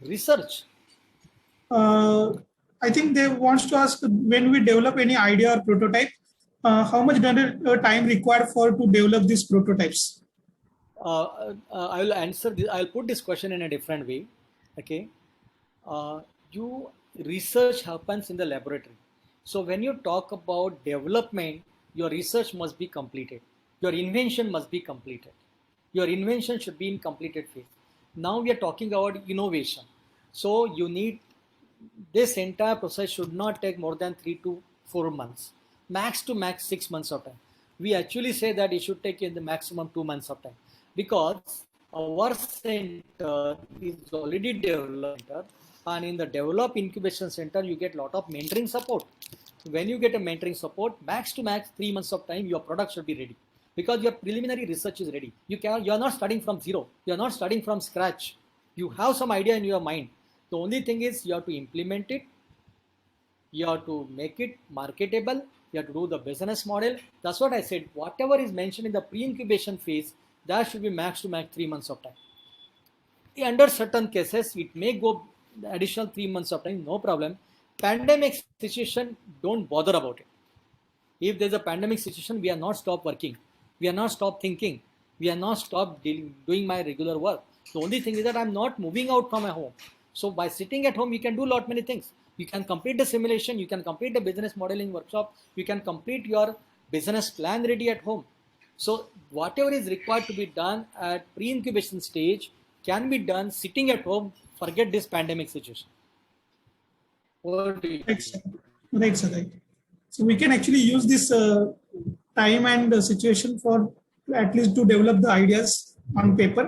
Research. I think they wants to ask, when we develop any idea or prototype, how much time required to develop these prototypes? I will answer this. I'll put this question in a different way. Okay. Research happens in the laboratory. So when you talk about development, your research must be completed. Your invention must be completed. Your invention should be in completed phase. Now we are talking about innovation. So you need, this entire process should not take more than 3 to 4 months. Max to max 6 months of time. We actually say that it should take in the maximum 2 months of time, because our center is already developed, and in the develop incubation center you get a lot of mentoring support. When you get a mentoring support, max to max 3 months of time, your product should be ready, because your preliminary research is ready. You are not starting from zero. You are not starting from scratch. You have some idea in your mind. The only thing is you have to implement it. You have to make it marketable. You have to do the business model. That's what I said. Whatever is mentioned in the pre-incubation phase, that should be max to max 3 months of time. Under certain cases, it may go the additional 3 months of time, no problem. Pandemic situation, don't bother about it. If there's a pandemic situation, we are not stop working. We are not stop thinking. We are not stop doing my regular work. The only thing is that I'm not moving out from my home. So by sitting at home, you can do lot many things. You can complete the simulation. You can complete the business modeling workshop. You can complete your business plan ready at home. So whatever is required to be done at pre-incubation stage can be done sitting at home. Forget this pandemic situation. What do you Right, sir. Right, sir. Right. So we can actually use this time and situation for at least to develop the ideas on paper.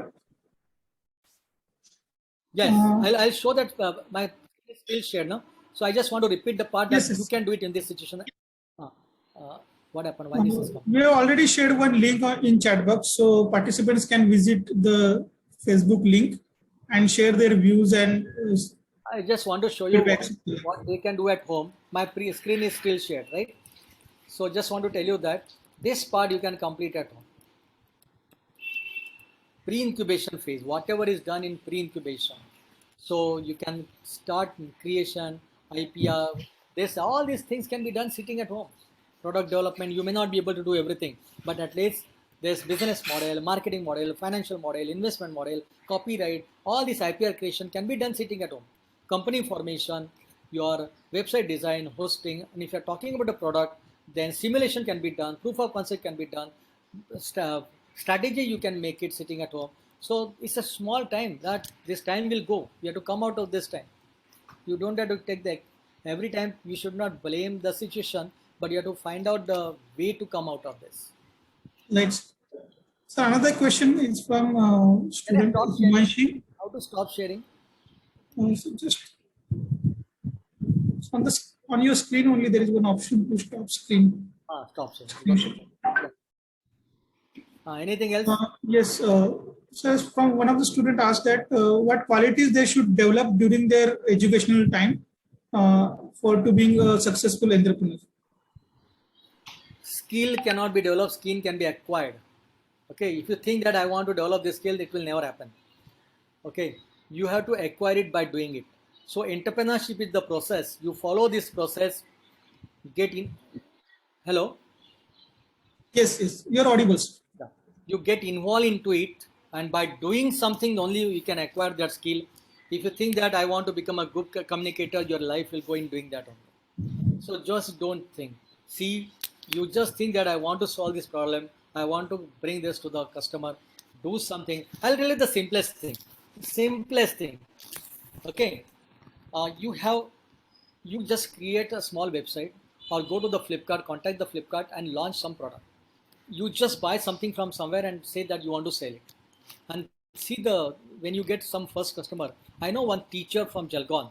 Yes, Uh, I'll show that my screen is shared now. So I just want to repeat the part that yes, you yes. can do it in this situation. Uh, what happened? Why this is coming? We have already shared one link in chat box, so participants can visit the Facebook link and share their views and I just want to show you feedback. what they can do at home. My screen is still shared, right? So just want to tell you that this part you can complete at home. Pre-incubation phase, whatever is done in pre-incubation. So you can start creation, IPR. This all these things can be done sitting at home. Product development, you may not be able to do everything, but at least there's business model, marketing model, financial model, investment model, copyright. All this IPR creation can be done sitting at home. Company formation, your website design, hosting, and if you're talking about a product, then simulation can be done, proof of concept can be done, strategy you can make it sitting at home. So it's a small time that this time will go. You have to come out of this time. You don't have to take the every time. You should not blame the situation, but you have to find out the way to come out of this. Let's. So another question is from Can I student stop sharing? Himanshi. How to stop sharing? So just on the on your screen only there is one option to stop screen. Stop sharing. Anything else? Yes. So from one of the student asked that what qualities they should develop during their educational time for to being a successful entrepreneur. Skill cannot be developed, skill can be acquired. Okay, if you think that I want to develop this skill, it will never happen. Okay, you have to acquire it by doing it. So entrepreneurship is the process. You follow this process, get in. Hello? Yes, yes, you're audible. Sir. Yeah. You get involved into it, and by doing something only you can acquire that skill. If you think that I want to become a good communicator, your life will go in doing that only. So just don't think. See, you just think that I want to solve this problem. I want to bring this to the customer. Do something. I'll tell you the simplest thing. Simplest thing. Okay. You just create a small website or go to the Flipkart, contact the Flipkart and launch some product. You just buy something from somewhere and say that you want to sell it. And see when you get some first customer. I know one teacher from Jalgaon.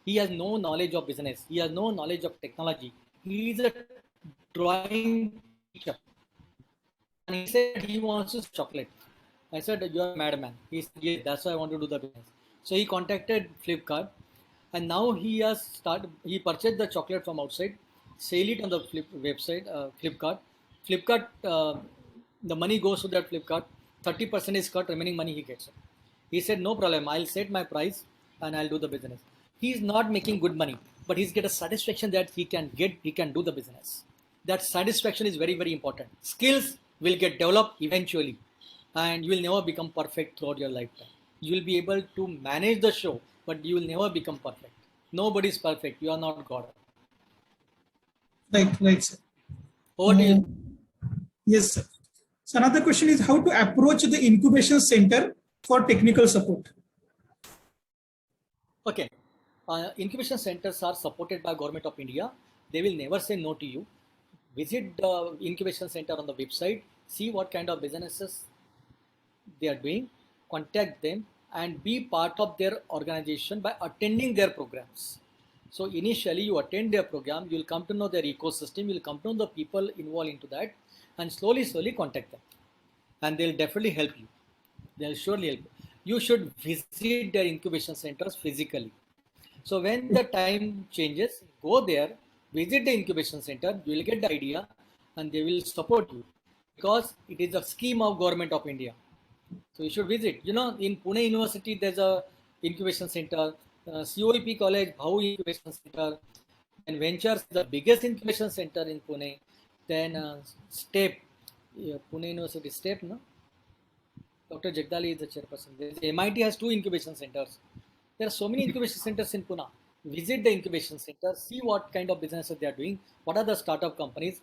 He has no knowledge of business. He has no knowledge of technology. He is a drawing teacher. And he said he wants to chocolate. I said, you're a madman. He said, yes, that's why I want to do the business. So he contacted Flipkart and now he purchased the chocolate from outside, sell it on the website, Flipkart. Flipkart, the money goes to that Flipkart, 30% is cut, remaining money he gets. He said, no problem, I'll set my price and I'll do the business. He's not making good money, but he's get a satisfaction that he can do the business. That satisfaction is very, very important. Skills will get developed eventually and you will never become perfect throughout your lifetime. You will be able to manage the show, but you will never become perfect. Nobody is perfect. You are not God. Right, sir. Over to you. Yes, sir. So another question is how to approach the incubation center for technical support. Okay. Incubation centers are supported by Government of India. They will never say no to you. Visit the incubation center on the website. See what kind of businesses they are doing. Contact them and be part of their organization by attending their programs. So initially you attend their program, you will come to know their ecosystem, you will come to know the people involved into that and slowly contact them. And they'll definitely help you. They'll surely help you. You should visit their incubation centers physically. So when the time changes, go there Visit the incubation center, you will get the idea, and they will support you because it is a scheme of government of India. So you should visit. You know, in Pune University, there's a incubation center. COEP College, Bhau Incubation Center. And Ventures is the biggest incubation center in Pune. Then STEP, yeah, Pune University STEP, no? Dr. Jagdali is the chairperson. MIT has 2 incubation centers. There are so many incubation centers in Pune. Visit the incubation center, see what kind of businesses they are doing, what are the startup companies.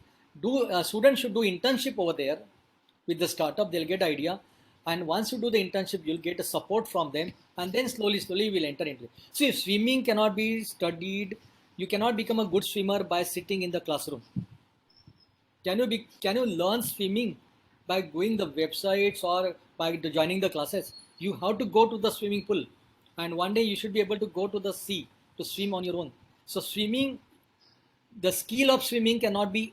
Students should do internship over there with the startup, they'll get idea. And once you do the internship, you'll get a support from them, and then slowly, we'll enter into it. So if swimming cannot be studied, you cannot become a good swimmer by sitting in the classroom. Can you learn swimming by going the websites or by joining the classes? You have to go to the swimming pool, and one day you should be able to go to the sea to swim on your own. So swimming, the skill of swimming cannot be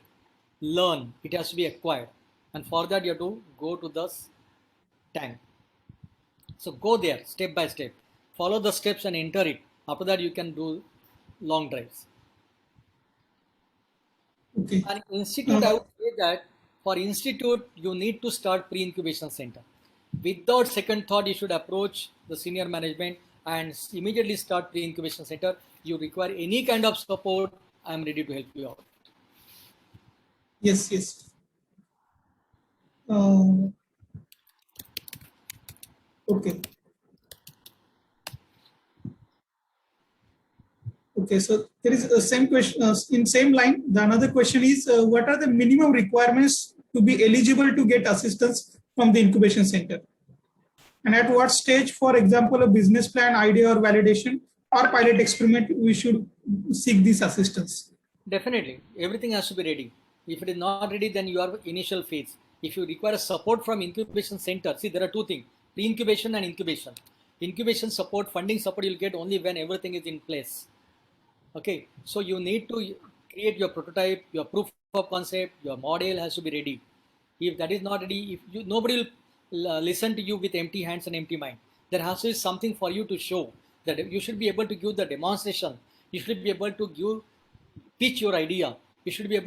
learned, it has to be acquired, and for that you have to go to the tank. So go there step by step, follow the steps and enter it. After that you can do long drives. Okay. And institute, I would say that for institute, you need to start pre-incubation center. Without second thought, you should approach the senior management and immediately start pre-incubation center. You require any kind of support, I am ready to help you out. Yes, yes. Okay. Okay, so there is the same question in same line. The another question is, what are the minimum requirements to be eligible to get assistance from the incubation center? And at what stage, for example, a business plan, idea or validation or pilot experiment, we should seek this assistance? Definitely, everything has to be ready. If it is not ready, then you are initial phase. If you require support from incubation center, see there are 2 things: pre-incubation and incubation. Incubation support, funding support, you'll get only when everything is in place. Okay, so you need to create your prototype, your proof of concept, your model has to be ready. If that is not ready, if you nobody will listen to you with empty hands and empty mind. There has to be something for you to show, that you should be able to give the demonstration. You should be able to pitch your idea. You should be able